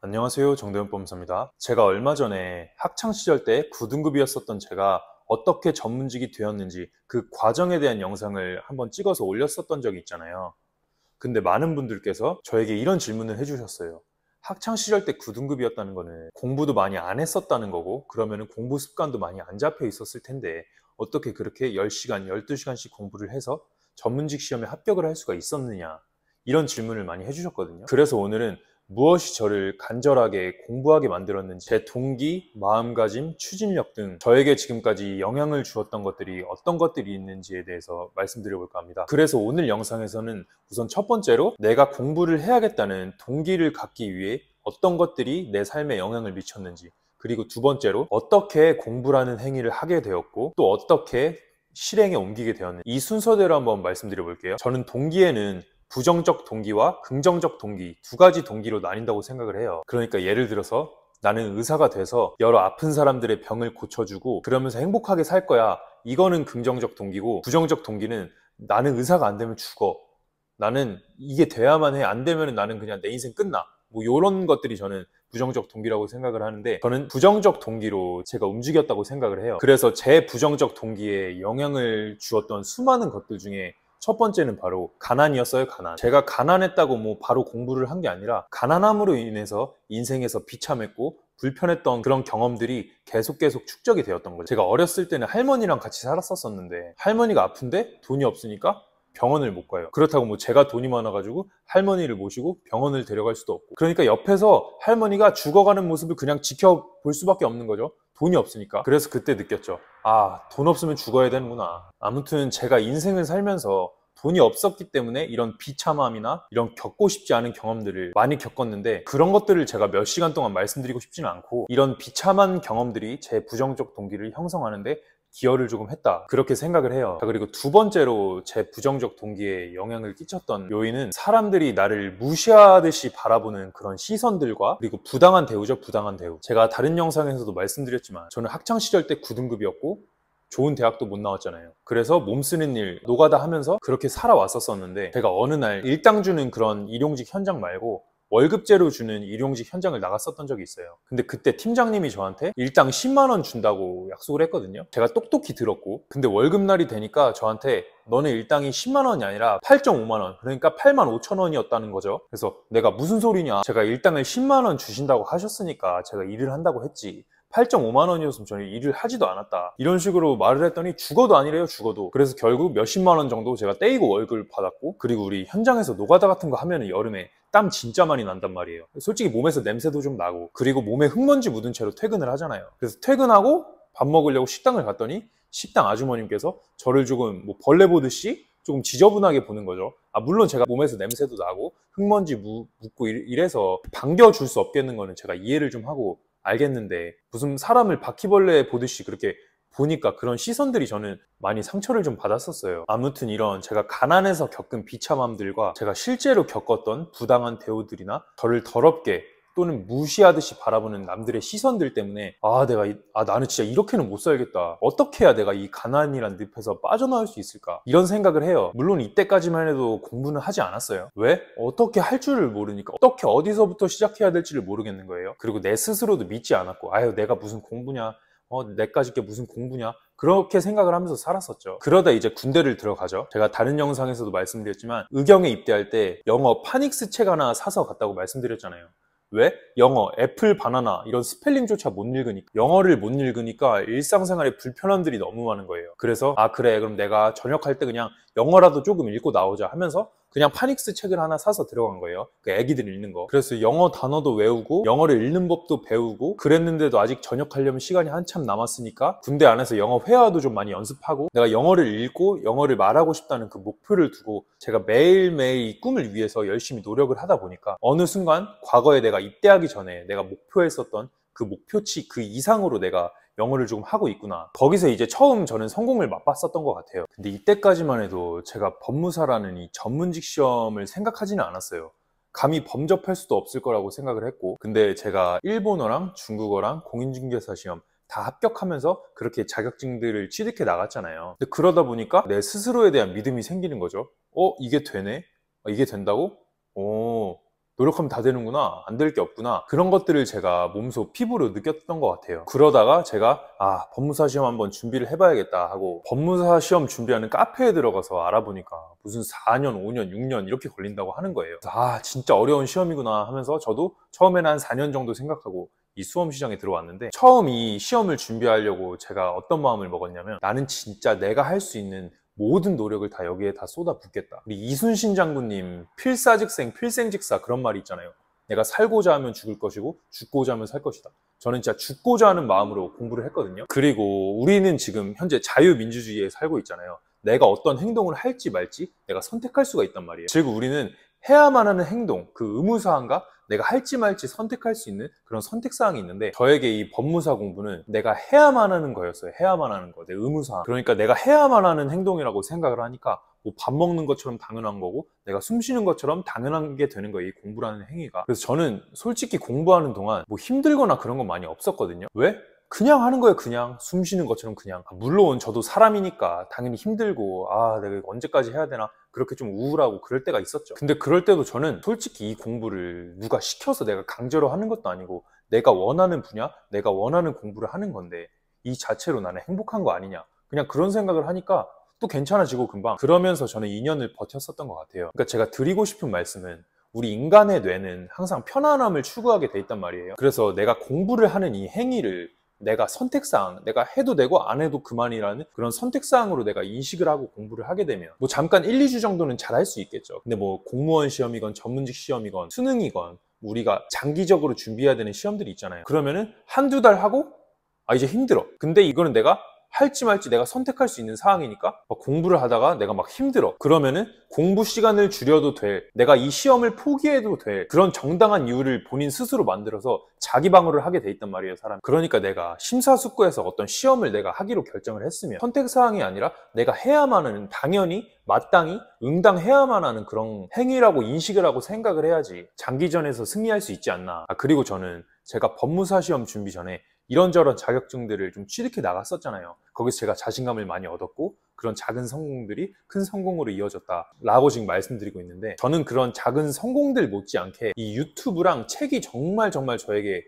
안녕하세요. 정대현 법무사입니다. 제가 얼마 전에 학창시절 때 9등급이었었던 제가 어떻게 전문직이 되었는지 그 과정에 대한 영상을 한번 찍어서 올렸었던 적이 있잖아요. 근데 많은 분들께서 저에게 이런 질문을 해주셨어요. 학창시절 때 9등급이었다는 거는 공부도 많이 안 했었다는 거고, 그러면은 공부 습관도 많이 안 잡혀 있었을 텐데 어떻게 그렇게 10시간, 12시간씩 공부를 해서 전문직 시험에 합격을 할 수가 있었느냐, 이런 질문을 많이 해주셨거든요. 그래서 오늘은 무엇이 저를 간절하게 공부하게 만들었는지, 제 동기, 마음가짐, 추진력 등 저에게 지금까지 영향을 주었던 것들이 어떤 것들이 있는지에 대해서 말씀드려볼까 합니다. 그래서 오늘 영상에서는 우선 첫 번째로 내가 공부를 해야겠다는 동기를 갖기 위해 어떤 것들이 내 삶에 영향을 미쳤는지, 그리고 두 번째로 어떻게 공부라는 행위를 하게 되었고 또 어떻게 실행에 옮기게 되었는지, 이 순서대로 한번 말씀드려 볼게요. 저는 동기에는 부정적 동기와 긍정적 동기, 두 가지 동기로 나뉜다고 생각을 해요. 그러니까 예를 들어서 나는 의사가 돼서 여러 아픈 사람들의 병을 고쳐주고 그러면서 행복하게 살 거야. 이거는 긍정적 동기고, 부정적 동기는 나는 의사가 안 되면 죽어. 나는 이게 돼야만 해. 안 되면 나는 그냥 내 인생 끝나. 뭐 이런 것들이 저는 부정적 동기라고 생각을 하는데, 저는 부정적 동기로 제가 움직였다고 생각을 해요. 그래서 제 부정적 동기에 영향을 주었던 수많은 것들 중에 첫 번째는 바로 가난이었어요. 가난. 제가 가난했다고 뭐 바로 공부를 한 게 아니라 가난함으로 인해서 인생에서 비참했고 불편했던 그런 경험들이 계속 축적이 되었던 거죠. 제가 어렸을 때는 할머니랑 같이 살았었는데 할머니가 아픈데 돈이 없으니까 병원을 못 가요. 그렇다고 뭐 제가 돈이 많아가지고 할머니를 모시고 병원을 데려갈 수도 없고, 그러니까 옆에서 할머니가 죽어가는 모습을 그냥 지켜볼 수밖에 없는 거죠. 돈이 없으니까. 그래서 그때 느꼈죠. 아, 돈 없으면 죽어야 되는구나. 아무튼 제가 인생을 살면서 돈이 없었기 때문에 이런 비참함이나 이런 겪고 싶지 않은 경험들을 많이 겪었는데, 그런 것들을 제가 몇 시간 동안 말씀드리고 싶지는 않고, 이런 비참한 경험들이 제 부정적 동기를 형성하는데 기여를 조금 했다, 그렇게 생각을 해요. 자, 그리고 두 번째로 제 부정적 동기에 영향을 끼쳤던 요인은 사람들이 나를 무시하듯이 바라보는 그런 시선들과, 그리고 부당한 대우죠. 부당한 대우. 제가 다른 영상에서도 말씀드렸지만 저는 학창시절 때 9등급이었고 좋은 대학도 못 나왔잖아요. 그래서 몸 쓰는 일 노가다 하면서 그렇게 살아왔었는데, 제가 어느 날 일당 주는 그런 일용직 현장 말고 월급제로 주는 일용직 현장을 나갔었던 적이 있어요. 근데 그때 팀장님이 저한테 일당 10만 원 준다고 약속을 했거든요. 제가 똑똑히 들었고, 근데 월급날이 되니까 저한테 너는 일당이 10만 원이 아니라 8.5만 원, 그러니까 8만 5천 원이었다는 거죠. 그래서 내가 무슨 소리냐, 제가 일당을 10만 원 주신다고 하셨으니까 제가 일을 한다고 했지, 8.5만 원이었으면 저는 일을 하지도 않았다, 이런 식으로 말을 했더니 죽어도 아니래요. 죽어도. 그래서 결국 몇십만 원 정도 제가 떼이고 월급을 받았고, 그리고 우리 현장에서 노가다 같은 거 하면은 여름에 땀 진짜 많이 난단 말이에요. 솔직히 몸에서 냄새도 좀 나고, 그리고 몸에 흙먼지 묻은 채로 퇴근을 하잖아요. 그래서 퇴근하고 밥 먹으려고 식당을 갔더니 식당 아주머님께서 저를 조금 뭐 벌레 보듯이 조금 지저분하게 보는 거죠. 아, 물론 제가 몸에서 냄새도 나고 흙먼지 묻고 이래서 반겨줄 수 없겠는 거는 제가 이해를 좀 하고 알겠는데, 무슨 사람을 바퀴벌레 보듯이 그렇게 보니까 그런 시선들이 저는 많이 상처를 좀 받았었어요. 아무튼 이런 제가 가난해서 겪은 비참함들과 제가 실제로 겪었던 부당한 대우들이나 저를 더럽게 또는 무시하듯이 바라보는 남들의 시선들 때문에 나는 진짜 이렇게는 못 살겠다. 어떻게 해야 내가 이 가난이란 늪에서 빠져나올 수 있을까? 이런 생각을 해요. 물론 이때까지만 해도 공부는 하지 않았어요. 왜? 어떻게 할 줄을 모르니까, 어떻게 어디서부터 시작해야 될지를 모르겠는 거예요. 그리고 내 스스로도 믿지 않았고, 아유 내가 무슨 공부냐, 내까짓 게 무슨 공부냐, 그렇게 생각을 하면서 살았었죠. 그러다 이제 군대를 들어가죠. 제가 다른 영상에서도 말씀드렸지만 의경에 입대할 때 영어 파닉스 책 하나 사서 갔다고 말씀드렸잖아요. 왜? 영어, 애플, 바나나 이런 스펠링조차 못 읽으니까, 영어를 못 읽으니까 일상생활에 불편함들이 너무 많은 거예요. 그래서 아 그래, 그럼 내가 전역할 때 그냥 영어라도 조금 읽고 나오자 하면서 그냥 파닉스 책을 하나 사서 들어간 거예요. 그 애기들 읽는 거. 그래서 영어 단어도 외우고 영어를 읽는 법도 배우고 그랬는데도 아직 전역하려면 시간이 한참 남았으니까 군대 안에서 영어 회화도 좀 많이 연습하고, 내가 영어를 읽고 영어를 말하고 싶다는 그 목표를 두고 제가 매일매일 이 꿈을 위해서 열심히 노력을 하다 보니까 어느 순간 과거에 내가 입대하기 전에 내가 목표했었던 그 목표치 그 이상으로 내가 영어를 조금 하고 있구나. 거기서 이제 처음 저는 성공을 맛봤었던 것 같아요. 근데 이때까지만 해도 제가 법무사라는 이 전문직 시험을 생각하지는 않았어요. 감히 범접할 수도 없을 거라고 생각을 했고, 근데 제가 일본어랑 중국어랑 공인중개사 시험 다 합격하면서 그렇게 자격증들을 취득해 나갔잖아요. 근데 그러다 보니까 내 스스로에 대한 믿음이 생기는 거죠. 이게 되네? 이게 된다고? 노력하면 다 되는구나, 안 될 게 없구나, 그런 것들을 제가 몸소 피부로 느꼈던 것 같아요. 그러다가 제가 법무사 시험 한번 준비를 해봐야겠다 하고 법무사 시험 준비하는 카페에 들어가서 알아보니까 무슨 4년, 5년, 6년 이렇게 걸린다고 하는 거예요. 그래서 진짜 어려운 시험이구나 하면서 저도 처음에는 한 4년 정도 생각하고 이 수험 시장에 들어왔는데, 처음 이 시험을 준비하려고 제가 어떤 마음을 먹었냐면, 나는 진짜 내가 할 수 있는 모든 노력을 다 여기에 다 쏟아붓겠다. 우리 이순신 장군님 필사즉생 필생즉사 그런 말이 있잖아요. 내가 살고자 하면 죽을 것이고 죽고자 하면 살 것이다. 저는 진짜 죽고자 하는 마음으로 공부를 했거든요. 그리고 우리는 지금 현재 자유민주주의에 살고 있잖아요. 내가 어떤 행동을 할지 말지 내가 선택할 수가 있단 말이에요. 즉 우리는 해야만 하는 행동, 그 의무사항과 내가 할지 말지 선택할 수 있는 그런 선택사항이 있는데, 저에게 이 법무사 공부는 내가 해야만 하는 거였어요. 해야만 하는 거, 내 의무사항. 그러니까 내가 해야만 하는 행동이라고 생각을 하니까 뭐 밥 먹는 것처럼 당연한 거고 내가 숨 쉬는 것처럼 당연한 게 되는 거예요, 이 공부라는 행위가. 그래서 저는 솔직히 공부하는 동안 뭐 힘들거나 그런 건 많이 없었거든요. 왜? 그냥 하는 거예요. 그냥 숨 쉬는 것처럼 그냥. 물론 저도 사람이니까 당연히 힘들고 내가 언제까지 해야 되나 그렇게 좀 우울하고 그럴 때가 있었죠. 근데 그럴 때도 저는 솔직히 이 공부를 누가 시켜서 내가 강제로 하는 것도 아니고 내가 원하는 분야, 내가 원하는 공부를 하는 건데 이 자체로 나는 행복한 거 아니냐, 그냥 그런 생각을 하니까 또 괜찮아지고 금방. 그러면서 저는 2년을 버텼었던 것 같아요. 그러니까 제가 드리고 싶은 말씀은, 우리 인간의 뇌는 항상 편안함을 추구하게 돼 있단 말이에요. 그래서 내가 공부를 하는 이 행위를 내가 선택사항, 내가 해도 되고 안 해도 그만이라는 그런 선택사항으로 내가 인식을 하고 공부를 하게 되면 뭐 잠깐 1, 2주 정도는 잘 할 수 있겠죠. 근데 뭐 공무원 시험이건 전문직 시험이건 수능이건 우리가 장기적으로 준비해야 되는 시험들이 있잖아요. 그러면은 한두 달 하고 이제 힘들어. 근데 이거는 내가 할지 말지 내가 선택할 수 있는 사항이니까 막 공부를 하다가 내가 막 힘들어. 그러면은 공부 시간을 줄여도 돼, 내가 이 시험을 포기해도 돼, 그런 정당한 이유를 본인 스스로 만들어서 자기 방어를 하게 돼 있단 말이에요, 사람. 그러니까 내가 심사숙고해서 어떤 시험을 내가 하기로 결정을 했으면 선택사항이 아니라 내가 해야만 하는, 당연히 마땅히 응당해야만 하는 그런 행위라고 인식을 하고 생각을 해야지 장기전에서 승리할 수 있지 않나. 그리고 저는 제가 법무사 시험 준비 전에 이런저런 자격증들을 좀 취득해 나갔었잖아요. 거기서 제가 자신감을 많이 얻었고 그런 작은 성공들이 큰 성공으로 이어졌다라고 지금 말씀드리고 있는데, 저는 그런 작은 성공들 못지않게 이 유튜브랑 책이 정말 저에게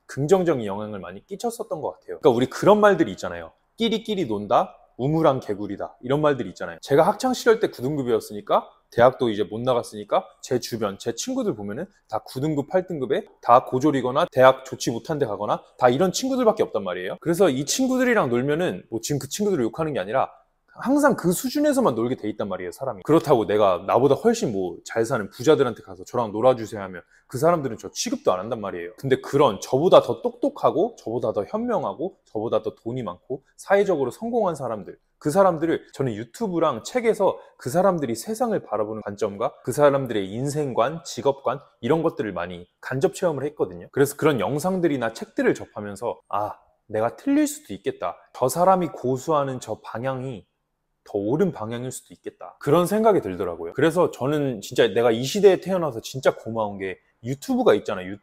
긍정적인 영향을 많이 끼쳤었던 것 같아요. 그러니까 우리 그런 말들이 있잖아요. 끼리끼리 논다, 우물안 개구리다, 이런 말들이 있잖아요. 제가 학창시절 때 9등급이었으니까 대학도 이제 못 나갔으니까 제 주변, 제 친구들 보면은 다 9등급, 8등급에 다 고졸이거나 대학 좋지 못한 데 가거나 다 이런 친구들밖에 없단 말이에요. 그래서 이 친구들이랑 놀면은 뭐 지금 그 친구들을 욕하는 게 아니라 항상 그 수준에서만 놀게 돼 있단 말이에요, 사람이. 그렇다고 내가 나보다 훨씬 뭐 잘 사는 부자들한테 가서 저랑 놀아주세요 하면 그 사람들은 저 취급도 안 한단 말이에요. 근데 그런 저보다 더 똑똑하고 저보다 더 현명하고 저보다 더 돈이 많고 사회적으로 성공한 사람들, 그 사람들을 저는 유튜브랑 책에서 그 사람들이 세상을 바라보는 관점과 그 사람들의 인생관, 직업관 이런 것들을 많이 간접 체험을 했거든요. 그래서 그런 영상들이나 책들을 접하면서 내가 틀릴 수도 있겠다, 저 사람이 고수하는 저 방향이 더 옳은 방향일 수도 있겠다, 그런 생각이 들더라고요. 그래서 저는 진짜 내가 이 시대에 태어나서 진짜 고마운 게 유튜브가 있잖아요.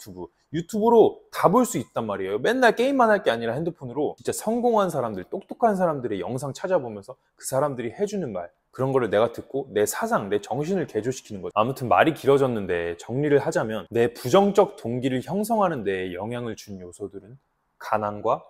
유튜브로 다 볼 수 있단 말이에요. 맨날 게임만 할 게 아니라 핸드폰으로 진짜 성공한 사람들, 똑똑한 사람들의 영상 찾아보면서 그 사람들이 해주는 말, 그런 거를 내가 듣고 내 사상, 내 정신을 개조시키는 거죠. 아무튼 말이 길어졌는데 정리를 하자면, 내 부정적 동기를 형성하는 데 영향을 준 요소들은 가난과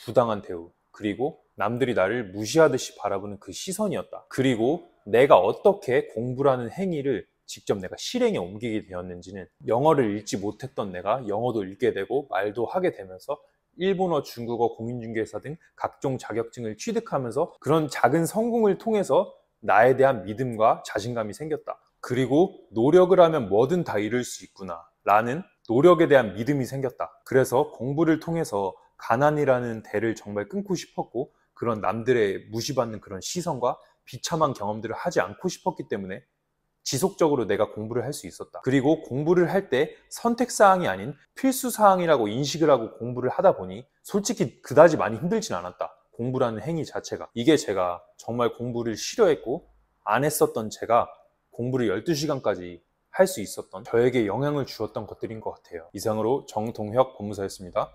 부당한 대우, 그리고 남들이 나를 무시하듯이 바라보는 그 시선이었다. 그리고 내가 어떻게 공부라는 행위를 직접 내가 실행에 옮기게 되었는지는, 영어를 읽지 못했던 내가 영어도 읽게 되고 말도 하게 되면서 일본어, 중국어, 공인중개사 등 각종 자격증을 취득하면서 그런 작은 성공을 통해서 나에 대한 믿음과 자신감이 생겼다. 그리고 노력을 하면 뭐든 다 이룰 수 있구나 라는 노력에 대한 믿음이 생겼다. 그래서 공부를 통해서 가난이라는 대를 정말 끊고 싶었고, 그런 남들의 무시받는 그런 시선과 비참한 경험들을 하지 않고 싶었기 때문에 지속적으로 내가 공부를 할 수 있었다. 그리고 공부를 할 때 선택사항이 아닌 필수사항이라고 인식을 하고 공부를 하다 보니 솔직히 그다지 많이 힘들진 않았다. 공부라는 행위 자체가. 이게 제가 정말 공부를 싫어했고 안 했었던 제가 공부를 12시간까지 할 수 있었던, 저에게 영향을 주었던 것들인 것 같아요. 이상으로 정동혁 법무사였습니다.